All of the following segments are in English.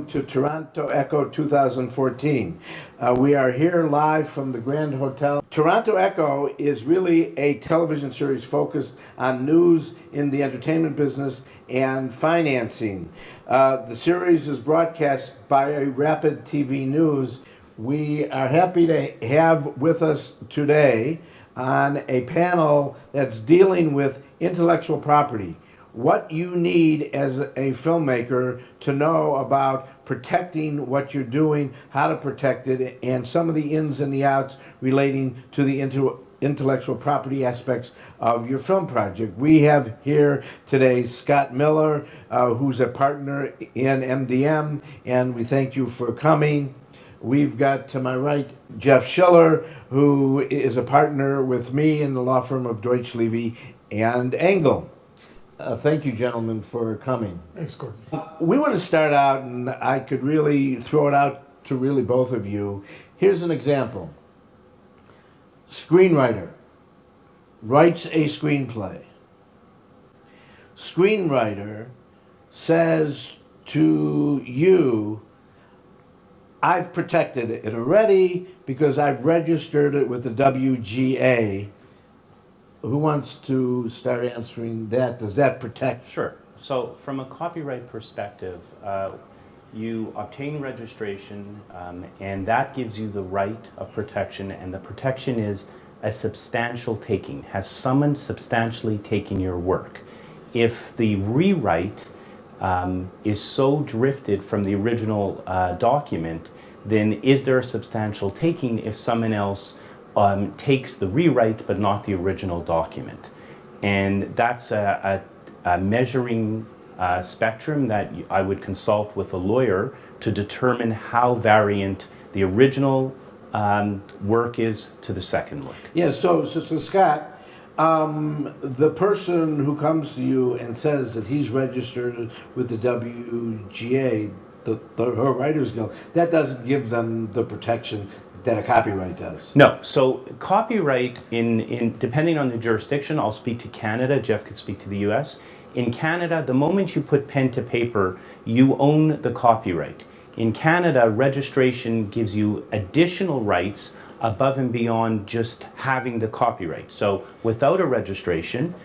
welcome to Toronto Echo 2014. We are here live from the Grand Hotel. Toronto Echo is really a television series focused on news in the entertainment business and financing. The series is broadcast by Rapid TV News. We are happy to have with us today on a panel that's dealing with intellectual property. What you need as a filmmaker to know about protecting what you're doing, how to protect it, and some of the ins and the outs relating to the intellectual property aspects of your film project. We have here today Scott Miller, who's a partner in MDM, and we thank you for coming. We've got to my right Jeff Schiller, who is a partner with me in the law firm of Deutsch, Levy, and Engel. Thank you, gentlemen, for coming. Thanks, Corky. We want to start out, and I could really throw it out to really both of you. Here's an example. Screenwriter writes a screenplay. Screenwriter says to you, I've protected it already because I've registered it with the WGA. Who wants to start answering that? Does that protect? Sure. So from a copyright perspective, you obtain registration and that gives you the right of protection, and the protection is a substantial taking. Has someone substantially taken your work? If the rewrite is so drifted from the original document, then is there a substantial taking if someone else takes the rewrite but not the original document? And that's a measuring spectrum that I would consult with a lawyer to determine how variant the original work is to the second work. Yeah, so Scott, the person who comes to you and says that he's registered with the WGA, her Writers Guild, that doesn't give them the protection that a copyright does. No. So copyright, in depending on the jurisdiction, I'll speak to Canada, Jeff could speak to the US. In Canada, the moment you put pen to paper, you own the copyright. In Canada, registration gives you additional rights above and beyond just having the copyright. So without a registration,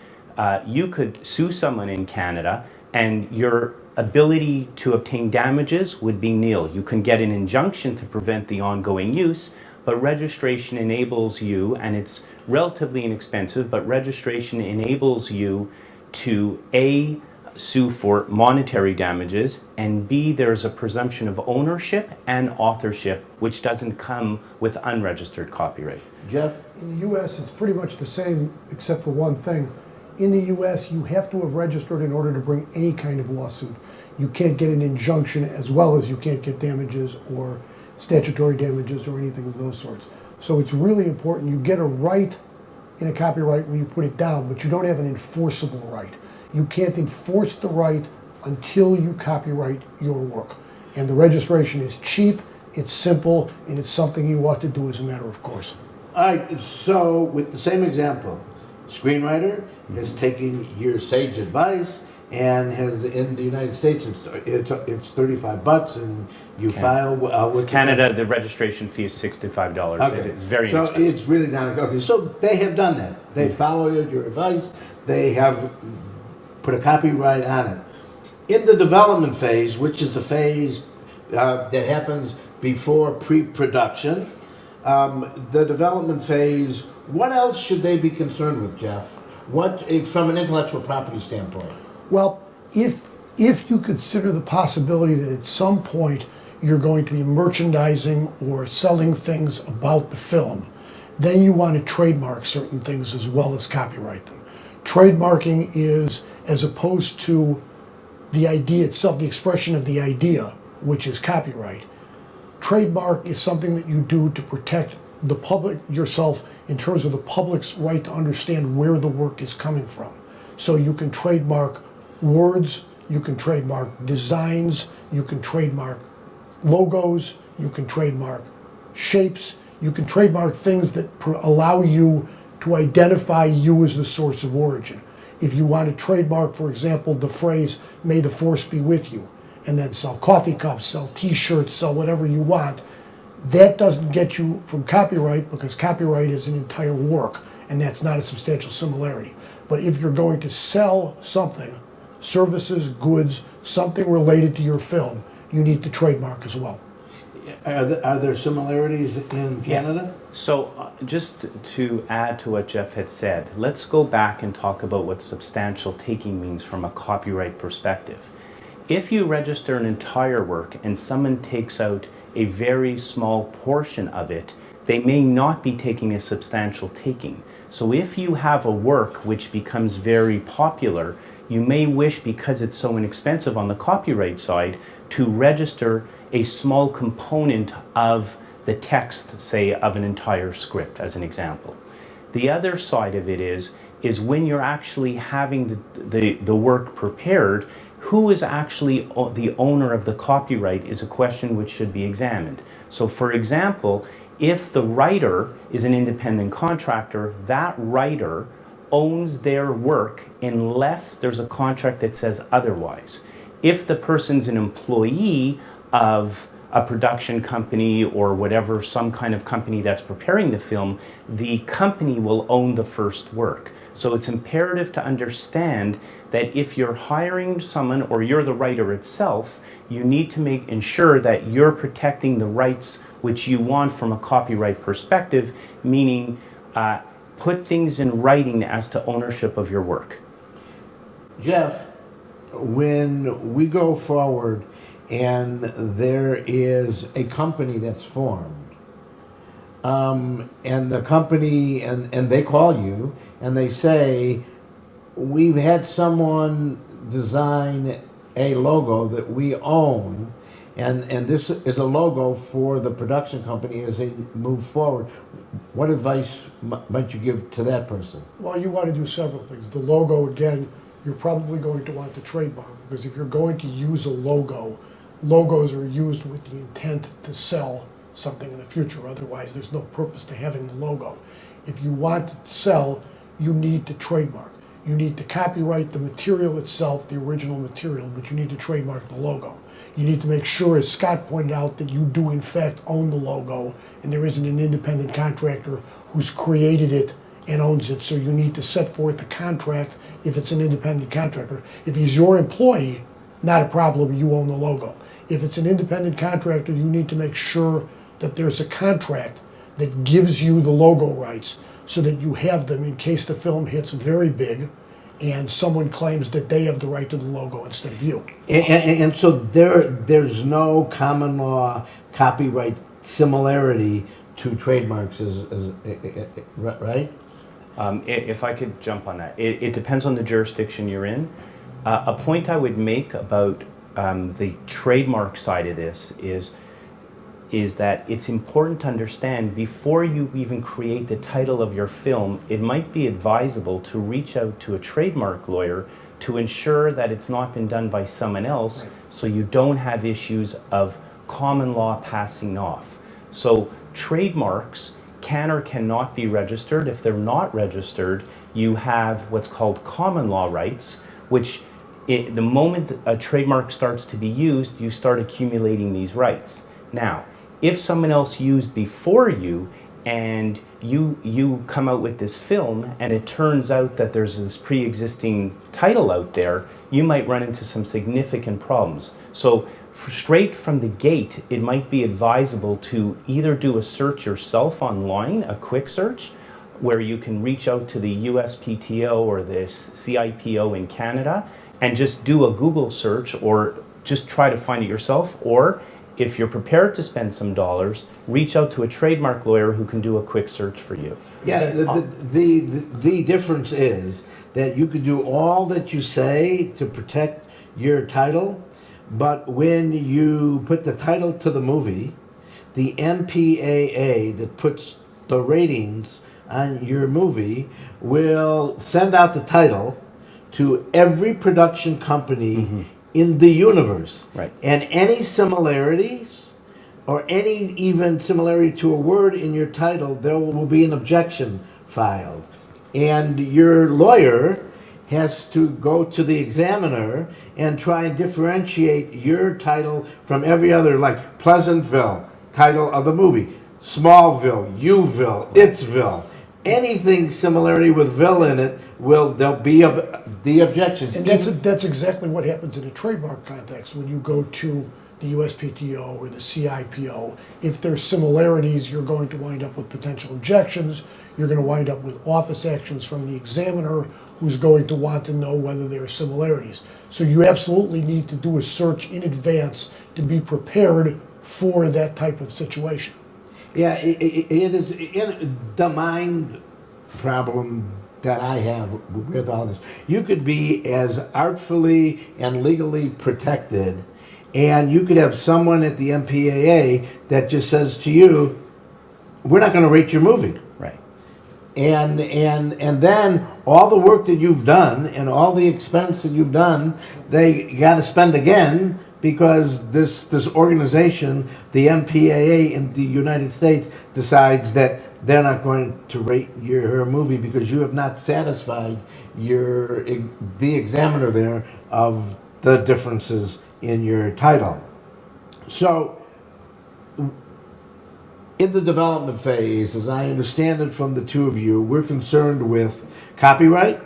you could sue someone in Canada and your ability to obtain damages would be nil. You can get an injunction to prevent the ongoing use, but registration enables you, and it's relatively inexpensive, but registration enables you to A, sue for monetary damages, and B, there's a presumption of ownership and authorship, which doesn't come with unregistered copyright. Jeff? In the U.S., it's pretty much the same, except for one thing. In the U.S., you have to have registered in order to bring any kind of lawsuit. You can't get an injunction, as well as you can't get damages or statutory damages or anything of those sorts. So it's really important. You get a right in a copyright when you put it down, but you don't have an enforceable right. You can't enforce the right until you copyright your work. And the registration is cheap, it's simple, and it's something you ought to do as a matter of course. All right, so with the same example, screenwriter has taken your sage advice and has, in the United States, it's $35, and you file with Canada, the registration fee is $65. Okay. It's very so inexpensive. it's really not okay. So they have done that. They followed your advice. They have put a copyright on it. In the development phase, which is the phase that happens before pre-production, the development phase, what else should they be concerned with, Jeff? What, from an intellectual property standpoint? Well, if you consider the possibility that at some point you're going to be merchandising or selling things about the film, then you want to trademark certain things as well as copyright them. Trademarking is, as opposed to the idea itself, the expression of the idea, which is copyright. Trademark is something that you do to protect the public, yourself, in terms of the public's right to understand where the work is coming from. So you can trademark words, you can trademark designs, you can trademark logos, you can trademark shapes, you can trademark things that allow you to identify you as the source of origin. If you want to trademark, for example, the phrase, "May the force be with you," and then sell coffee cups, sell t-shirts, sell whatever you want. That doesn't get you from copyright, because copyright is an entire work, and that's not a substantial similarity. But if you're going to sell something, services, goods, something related to your film, you need to trademark as well. Are there similarities in Canada? So just to add to what Jeff had said, let's go back and talk about what substantial taking means from a copyright perspective. If you register an entire work and someone takes out a very small portion of it, they may not be taking a substantial taking. So if you have a work which becomes very popular, you may wish, because it's so inexpensive on the copyright side, to register a small component of the text, say, of an entire script, as an example. The other side of it is when you're actually having the work prepared, who is actually the owner of the copyright is a question which should be examined. So for example, if the writer is an independent contractor, that writer owns their work unless there's a contract that says otherwise. If the person's an employee of a production company or whatever, some kind of company that's preparing the film, the company will own the first work. So it's imperative to understand that if you're hiring someone or you're the writer itself, you need to ensure that you're protecting the rights which you want from a copyright perspective, meaning put things in writing as to ownership of your work. Jeff, when we go forward and there is a company that's formed, and the company, and they call you and they say, we've had someone design a logo that we own, and this is a logo for the production company as they move forward. What advice might you give to that person? Well, you want to do several things. The logo, again, you're probably going to want to trademark, because if you're going to use a logo, logos are used with the intent to sell something in the future. Otherwise, there's no purpose to having the logo. If you want to sell, you need to trademark. You need to copyright the material itself, the original material, but you need to trademark the logo. You need to make sure, as Scott pointed out, that you do in fact own the logo, and there isn't an independent contractor who's created it and owns it. So you need to set forth a contract if it's an independent contractor. If he's your employee, not a problem, you own the logo. If it's an independent contractor, you need to make sure that there's a contract that gives you the logo rights so that you have them in case the film hits very big and someone claims that they have the right to the logo instead of you. And so there's no common law copyright similarity to trademarks, right? If I could jump on that. It depends on the jurisdiction you're in. A point I would make about the trademark side of this is that it's important to understand, before you even create the title of your film, it might be advisable to reach out to a trademark lawyer to ensure that it's not been done by someone else, so you don't have issues of common law passing off. So trademarks can or cannot be registered. If they're not registered, you have what's called common law rights, which the moment that a trademark starts to be used, you start accumulating these rights. Now, if someone else used before you and you come out with this film and it turns out that there's this pre-existing title out there, you might run into some significant problems. So straight from the gate, it might be advisable to either do a search yourself online, a quick search, where you can reach out to the USPTO or the CIPO in Canada and just do a Google search, or just try to find it yourself. Or if you're prepared to spend some dollars, reach out to a trademark lawyer who can do a quick search for you. Yeah, the difference is that you can do all that you say to protect your title, but when you put the title to the movie, the MPAA that puts the ratings on your movie will send out the title to every production company in the universe. Right. And any similarities or any even similarity to a word in your title, there will be an objection filed. And your lawyer has to go to the examiner and try and differentiate your title from every other, like Pleasantville, title of the movie, Smallville, Uville, Ittsville. Anything similarity with Ville in it there'll be the objections. And that's exactly what happens in a trademark context when you go to the USPTO or the CIPO. If there's similarities, you're going to wind up with potential objections. You're going to wind up with office actions from the examiner who's going to want to know whether there are similarities. So you absolutely need to do a search in advance to be prepared for that type of situation. Yeah, it is the mind problem that I have with all this. You could be as artfully and legally protected, and you could have someone at the MPAA that just says to you, we're not going to rate your movie. Right. And then all the work that you've done and all the expense that you've done, they got to spend again because this organization, the MPAA in the United States, decides that they're not going to rate your movie because you have not satisfied the examiner there of the differences in your title. So in the development phase, as I understand it from the two of you, we're concerned with copyright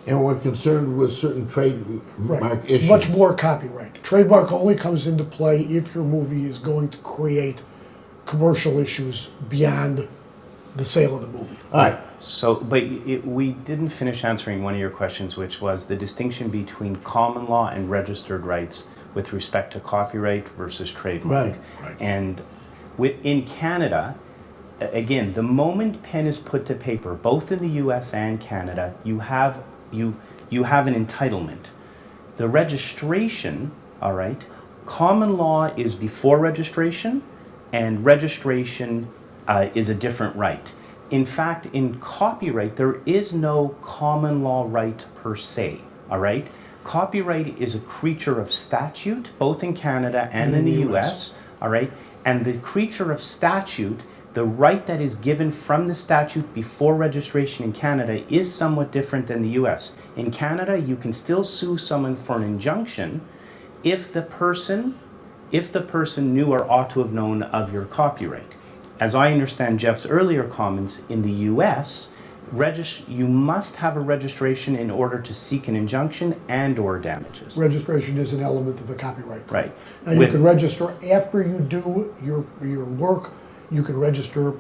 and we're concerned with certain trademark issues. Much more copyright. Trademark only comes into play if your movie is going to create commercial issues beyond the sale of the movie. All right. So, but we didn't finish answering one of your questions, which was the distinction between common law and registered rights with respect to copyright versus trademark. Right. And in Canada, again, the moment pen is put to paper, both in the U.S. and Canada, you have an entitlement. The registration, all right, common law is before registration, and registration is a different right. In fact, in copyright, there is no common law right per se, all right? Copyright is a creature of statute, both in Canada and in the US, all right? And the creature of statute, the right that is given from the statute before registration in Canada is somewhat different than the US. In Canada, you can still sue someone for an injunction if the person knew or ought to have known of your copyright. As I understand Jeff's earlier comments, in the US, you must have a registration in order to seek an injunction and or damages. Registration is an element of the copyright claim. Right. Now you can register after you do your work. You can register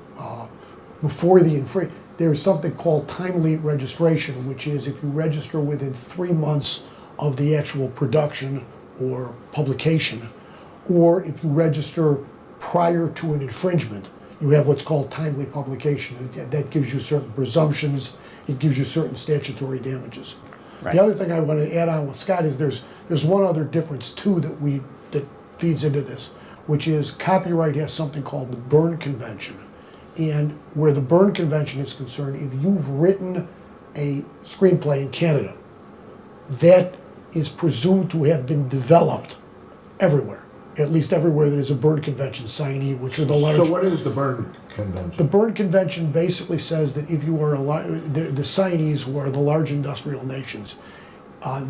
before the infringement. There's something called timely registration, which is if you register within 3 months of the actual production or publication, or if you register prior to an infringement, you have what's called timely publication. That gives you certain presumptions. It gives you certain statutory damages. Right. The other thing I want to add on with Scott is there's one other difference too that feeds into this, which is copyright has something called the Berne Convention. And where the Berne Convention is concerned, if you've written a screenplay in Canada, that is presumed to have been developed everywhere. At least everywhere that is a Berne Convention signee, which are the large. So what is the Berne Convention? The Berne Convention basically says that if you are the signees who are the large industrial nations,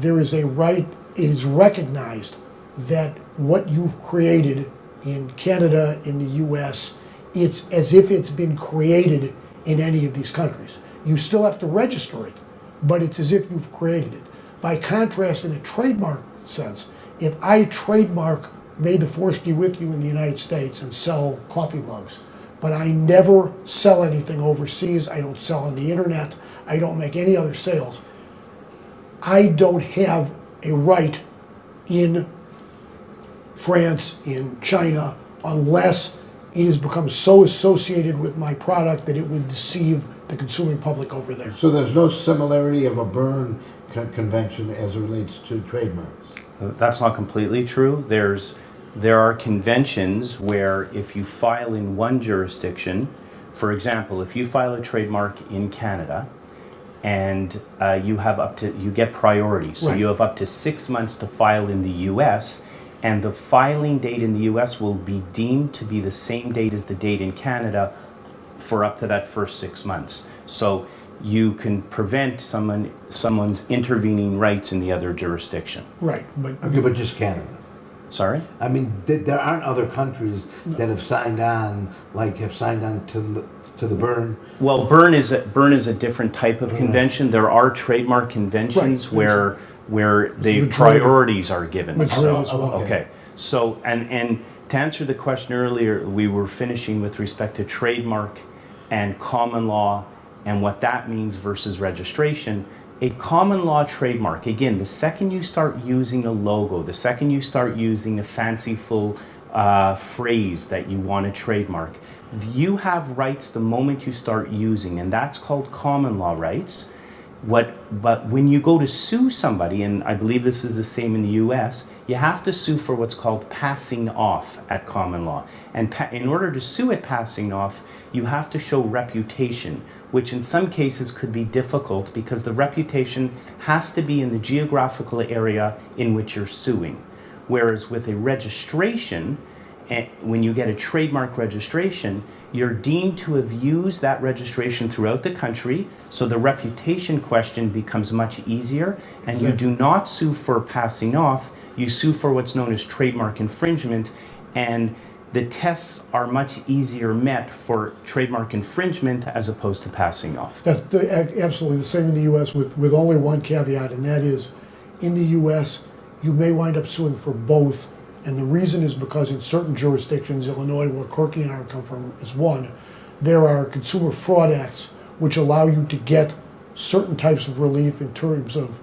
there is a right, it is recognized that what you've created in Canada, in the US, it's as if it's been created in any of these countries. You still have to register it, but it's as if you've created it. By contrast, in a trademark sense, if I trademark "May the Force be with you" in the United States and sell coffee mugs, but I never sell anything overseas, I don't sell on the internet, I don't make any other sales, I don't have a right in France, in China, unless it has become so associated with my product that it would deceive the consuming public over there. So there's no similarity of a Berne Convention as it relates to trademarks? That's not completely true. There are conventions where if you file in one jurisdiction, for example, if you file a trademark in Canada and you get priority, so Right. you have up to 6 months to file in the US, and the filing date in the US will be deemed to be the same date as the date in Canada for up to that first 6 months. So you can prevent someone's intervening rights in the other jurisdiction. Right, but Okay, but just Canada. Sorry? I mean, there aren't other countries that have signed on, to the Berne. Well, Berne is a different type of convention. There are trademark conventions Right. where the Madrid. priorities are given. Madrid So, as well. okay. So, and to answer the question earlier, we were finishing with respect to trademark and common law and what that means versus registration. A common law trademark, again, the second you start using a logo, the second you start using a fanciful phrase that you want to trademark, you have rights the moment you start using, and that's called common law rights. But when you go to sue somebody, and I believe this is the same in the US, you have to sue for what's called passing off at common law. And in order to sue at passing off, you have to show reputation, which in some cases could be difficult because the reputation has to be in the geographical area in which you're suing. Whereas with a registration, when you get a trademark registration, you're deemed to have used that registration throughout the country, so the reputation question becomes much easier, and you do not sue for passing off, you sue for what's known as trademark infringement, and the tests are much easier met for trademark infringement as opposed to passing off. that's absolutely the same in the US with only one caveat, and that is, in the US, you may wind up suing for both. And the reason is because in certain jurisdictions, Illinois, where Corky and I come from, is one, there are consumer fraud acts which allow you to get certain types of relief in terms of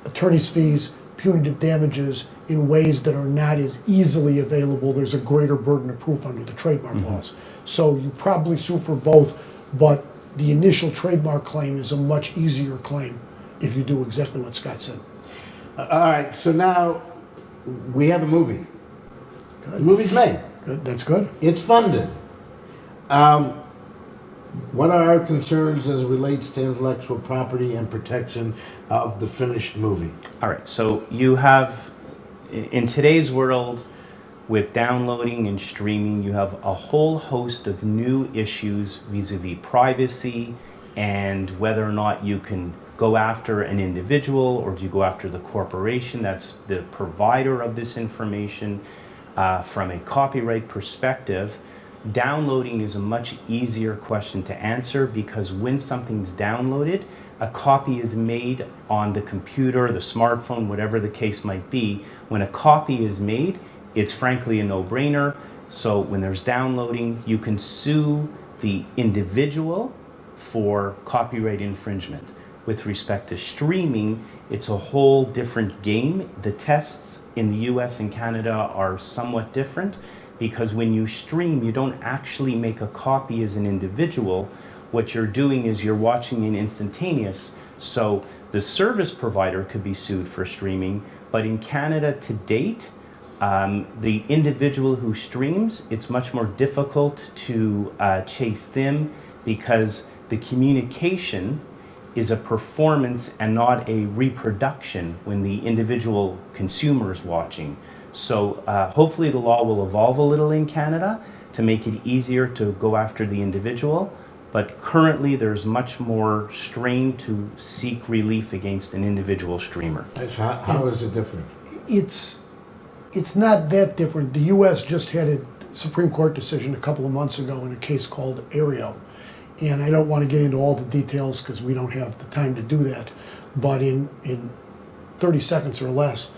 attorney's fees, punitive damages, in ways that are not as easily available. There's a greater burden of proof under the trademark laws. So you probably sue for both, but the initial trademark claim is a much easier claim if you do exactly what Scott said. All right, so now we have a movie. The movie's made. Good. That's good. It's funded. What are our concerns as it relates to intellectual property and protection of the finished movie? All right, so you have, in today's world, with downloading and streaming, you have a whole host of new issues vis-a-vis privacy and whether or not you can go after an individual or do you go after the corporation that's the provider of this information. From a copyright perspective, downloading is a much easier question to answer because when something's downloaded, a copy is made on the computer, the smartphone, whatever the case might be. When a copy is made, it's frankly a no-brainer. So when there's downloading, you can sue the individual for copyright infringement. With respect to streaming, it's a whole different game. The tests in the US and Canada are somewhat different because when you stream, you don't actually make a copy as an individual. What you're doing is you're watching an instantaneous. So the service provider could be sued for streaming, but in Canada to date, the individual who streams, it's much more difficult to chase them because the communication is a performance and not a reproduction when the individual consumer is watching. So hopefully the law will evolve a little in Canada to make it easier to go after the individual, but currently there's much more strain to seek relief against an individual streamer. How is it different? It's not that different. The US just had a Supreme Court decision a couple of months ago in a case called Aereo. And I don't want to get into all the details because we don't have the time to do that. But in 30 seconds or less,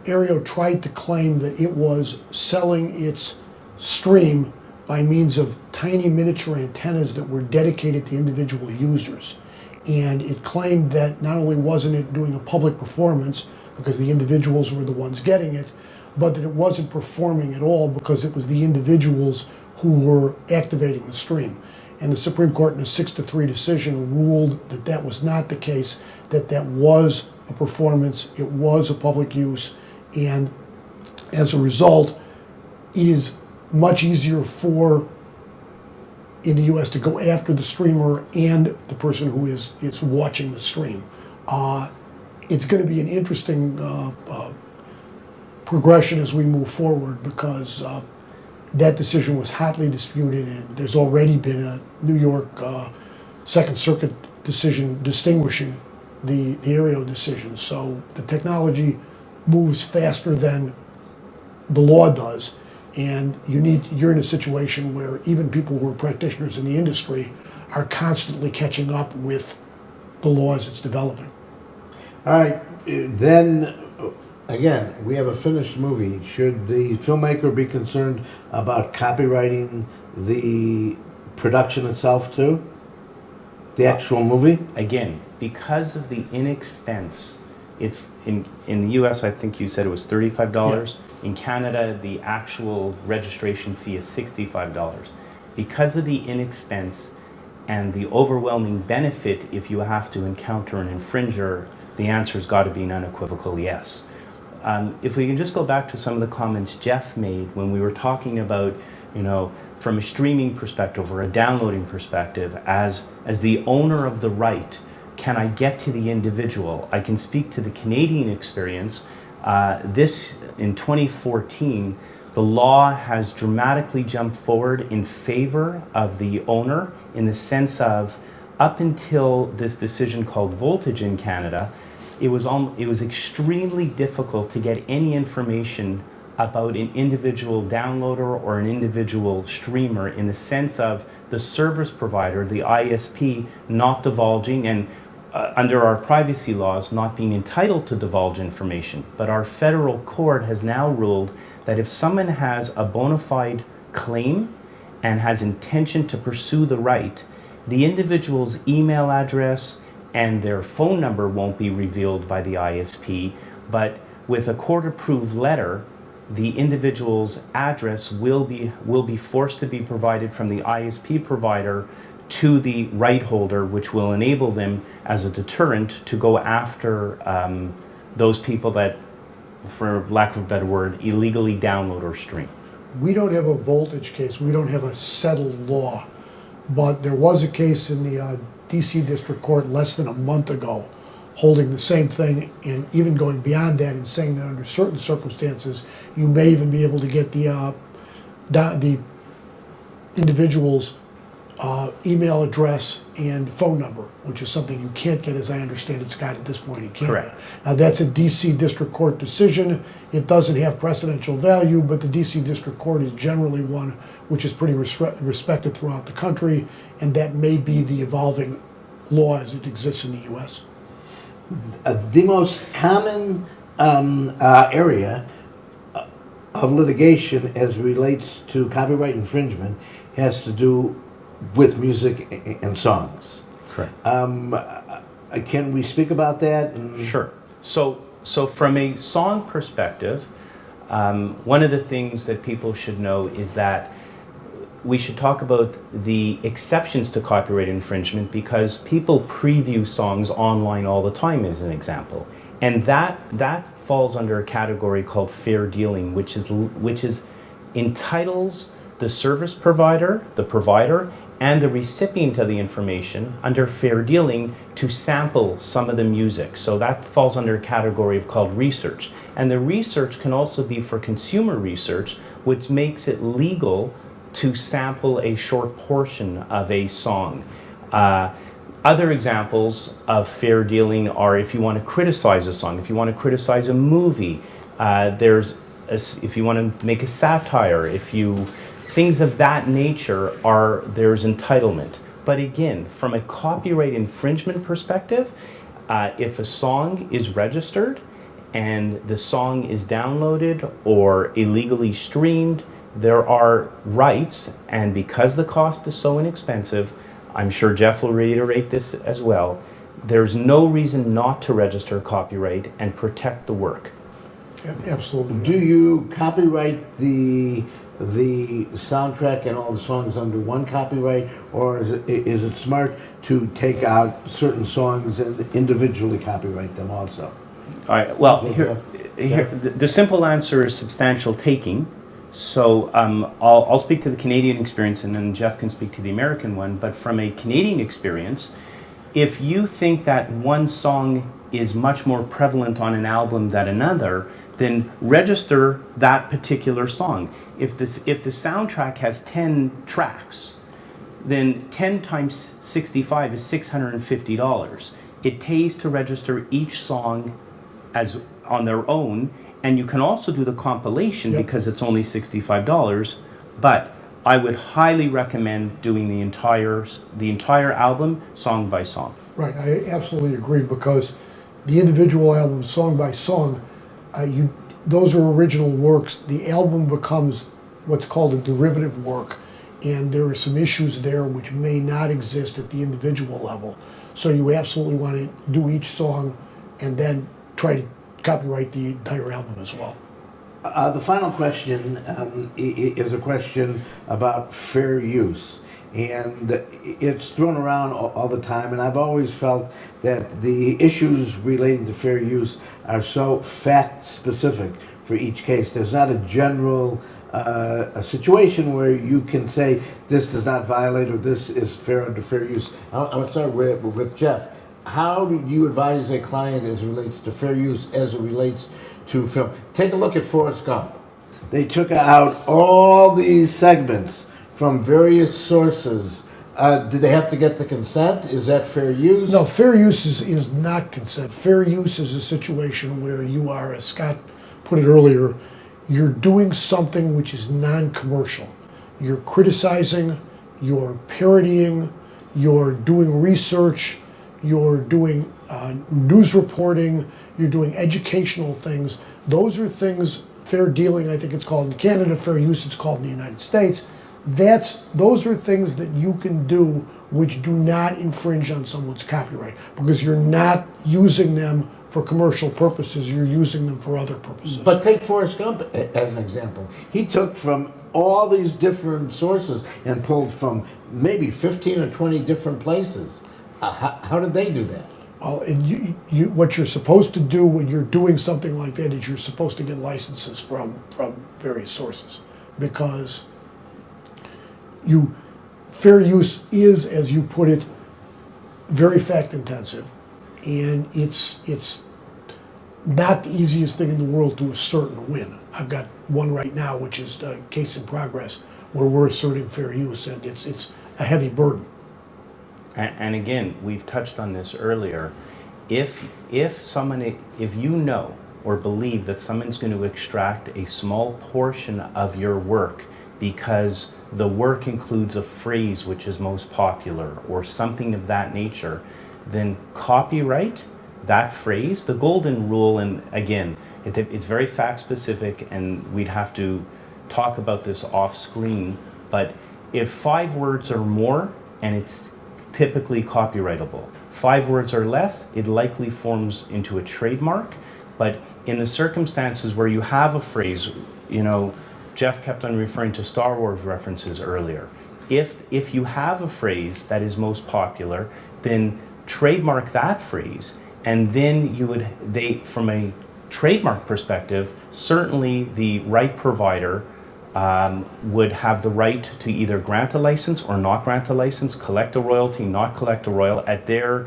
Aereo tried to claim that it was selling its stream by means of tiny miniature antennas that were dedicated to individual users. And it claimed that not only wasn't it doing a public performance because the individuals were the ones getting it, but that it wasn't performing at all because it was the individuals who were activating the stream. And the Supreme Court in a 6-3 decision ruled that that was not the case, that that was a performance, it was a public use, and as a result, it is much easier in the US to go after the streamer and the person who is watching the stream. It's going to be an interesting progression as we move forward because that decision was hotly disputed, and there's already been a New York Second Circuit decision distinguishing the aereo decisions. So the technology moves faster than the law does, and you're in a situation where even people who are practitioners in the industry are constantly catching up with the law as it's developing. All right, then again, we have a finished movie. Should the filmmaker be concerned about copyrighting the production itself too? The actual movie? Again, because of the inexpense, it's in the US, I think you said it was $35. Yeah. In Canada, the actual registration fee is $65. Because of the inexpense and the overwhelming benefit if you have to encounter an infringer, the answer's got to be an unequivocal yes. If we can just go back to some of the comments Jeff made when we were talking about, from a streaming perspective or a downloading perspective, as the owner of the right, can I get to the individual? I can speak to the Canadian experience. This, in 2014, the law has dramatically jumped forward in favor of the owner in the sense of, up until this decision called Voltage in Canada, it was extremely difficult to get any information about an individual downloader or an individual streamer in the sense of the service provider, the ISP, not divulging, and under our privacy laws, not being entitled to divulge information. But our federal court has now ruled that if someone has a bona fide claim and has intention to pursue the right, the individual's email address and their phone number won't be revealed by the ISP, but with a court-approved letter, the individual's address will be forced to be provided from the ISP provider to the right holder, which will enable them as a deterrent to go after those people that, for lack of a better word, illegally download or stream. We don't have a Voltage case. We don't have a settled law. But there was a case in the DC District Court less than a month ago holding the same thing, and even going beyond that and saying that under certain circumstances you may even be able to get the individual's email address and phone number, which is something you can't get, as I understand it, Scott, at this point in Canada. Correct. Now that's a DC District Court decision. It doesn't have precedential value, but the DC District Court is generally one which is pretty respected throughout the country, and that may be the evolving law as it exists in the US. The most common area of litigation as relates to copyright infringement has to do with music and songs. Correct. Can we speak about that? Sure. So from a song perspective, one of the things that people should know is that we should talk about the exceptions to copyright infringement, because people preview songs online all the time, as an example. And that falls under a category called fair dealing, which entitles the service provider, the provider, and the recipient of the information under fair dealing to sample some of the music. So that falls under a category called research. And the research can also be for consumer research, which makes it legal to sample a short portion of a song. Other examples of fair dealing are if you want to criticize a song, if you want to criticize a movie, if you want to make a satire, things of that nature there's entitlement. But again, from a copyright infringement perspective, if a song is registered and the song is downloaded or illegally streamed, there are rights, and because the cost is so inexpensive, I'm sure Jeff will reiterate this as well, there's no reason not to register copyright and protect the work. Absolutely. Do you copyright the soundtrack and all the songs under one copyright, or is it smart to take out certain songs and individually copyright them also? All right. Well, here the simple answer is substantial taking. So I'll speak to the Canadian experience, and then Jeff can speak to the American one. But from a Canadian experience, if you think that one song is much more prevalent on an album than another, then register that particular song. If the soundtrack has 10 tracks, then 10 times 65 is $650. It pays to register each song as on their own, and you can also do the compilation Yep. because it's only $65. But I would highly recommend doing the entire album song by song. Right, I absolutely agree, because the individual album, song by song, those are original works. The album becomes what's called a derivative work, and there are some issues there which may not exist at the individual level. So you absolutely want to do each song and then try to copyright the entire album as well. The final question is a question about fair use. And it's thrown around all the time, and I've always felt that the issues relating to fair use are so fact-specific for each case. There's not a general a situation where you can say this does not violate or this is fair under fair use. I'm going to start with Jeff. How do you advise a client as it relates to fair use, as it relates to film? Take a look at Forrest Gump. They took out all these segments from various sources. Did they have to get the consent? Is that fair use? No, fair use is not consent. Fair use is a situation where you are, as Scott put it earlier, you're doing something which is non-commercial. You're criticizing, you're parodying, you're doing research, you're doing news reporting, you're doing educational things. Those are things, fair dealing, I think it's called in Canada, fair use it's called in the United States. Those are things that you can do which do not infringe on someone's copyright, because you're not using them for commercial purposes, you're using them for other purposes. But take Forrest Gump as an example. He took from all these different sources and pulled from maybe 15 or 20 different places. How did they do that? Well, and what you're supposed to do when you're doing something like that is you're supposed to get licenses from various sources, because fair use is, as you put it, very fact intensive, and it's not the easiest thing in the world to assert and win. I've got one right now, which is a case in progress, where we're asserting fair use, and it's a heavy burden. And again, we've touched on this earlier. If you know or believe that someone's going to extract a small portion of your work because the work includes a phrase which is most popular or something of that nature, then copyright that phrase. The golden rule, and again, it's very fact specific, and we'd have to talk about this off screen, but if 5 words or more, and it's typically copyrightable. 5 words or less, it likely forms into a trademark. But in the circumstances where you have a phrase, Jeff kept on referring to Star Wars references earlier. If you have a phrase that is most popular, then trademark that phrase, and then from a trademark perspective, certainly the right provider would have the right to either grant a license or not grant a license, collect a royalty, not collect a royalty at their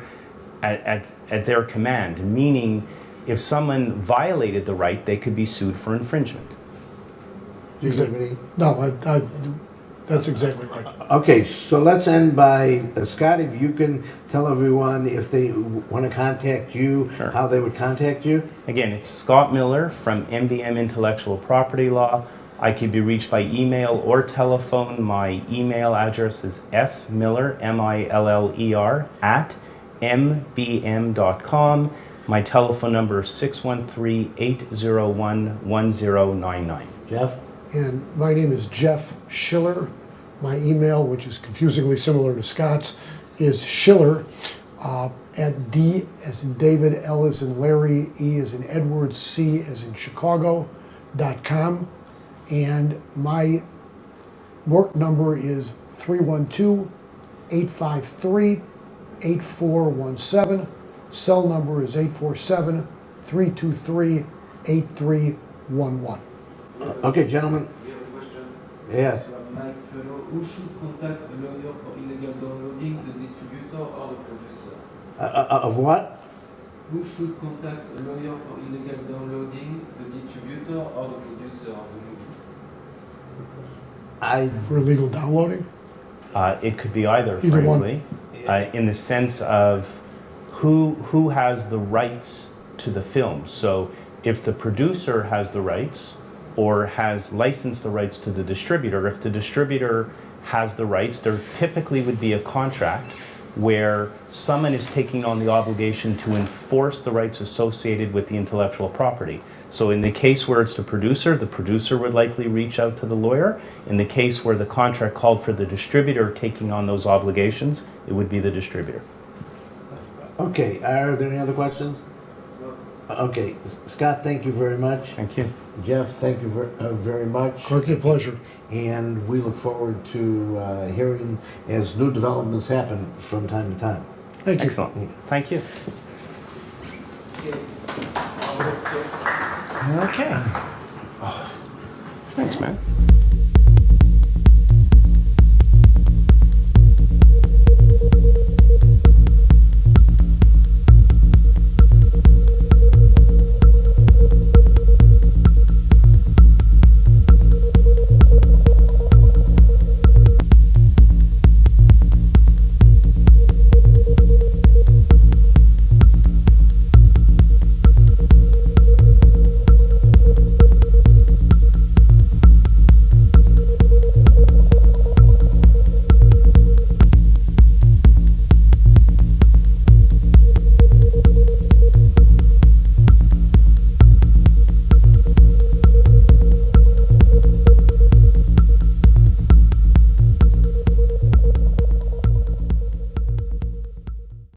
command. Meaning, if someone violated the right, they could be sued for infringement. Exactly. No, that's exactly right. Okay, so let's end by Scott. If you can tell everyone if they want to contact you, Sure. How they would contact you. Again, it's Scott Miller from MBM Intellectual Property Law. I can be reached by email or telephone. My email address is smiller, MILLER, @mbm.com. My telephone number is 613-801-1099. Jeff? And my name is Jeff Schiller. My email, which is confusingly similar to Scott's, is Schiller at D as in David, L as in Larry, E as in Edward, C as in Chicago.com. And my work number is 312-853-8417. Cell number is 847-323-8311. Okay, gentlemen. We have a question. Yes. Mike Fellow, who should contact a lawyer for illegal downloading, the distributor or the producer? Of what? Who should contact a lawyer for illegal downloading, the distributor or the producer of the movie? For illegal downloading? It could be either, Either one. frankly, in the sense of who has the rights to the film. So if the producer has the rights or has licensed the rights to the distributor, if the distributor has the rights, there typically would be a contract where someone is taking on the obligation to enforce the rights associated with the intellectual property. So in the case where it's the producer would likely reach out to the lawyer. In the case where the contract called for the distributor taking on those obligations, it would be the distributor. Okay, are there any other questions? Okay, Scott, thank you very much. Thank you. Jeff, thank you very much. Corky, a pleasure. And we look forward to hearing as new developments happen from time to time. Thank you. Excellent. Thank you. Okay. Okay. Thanks, man.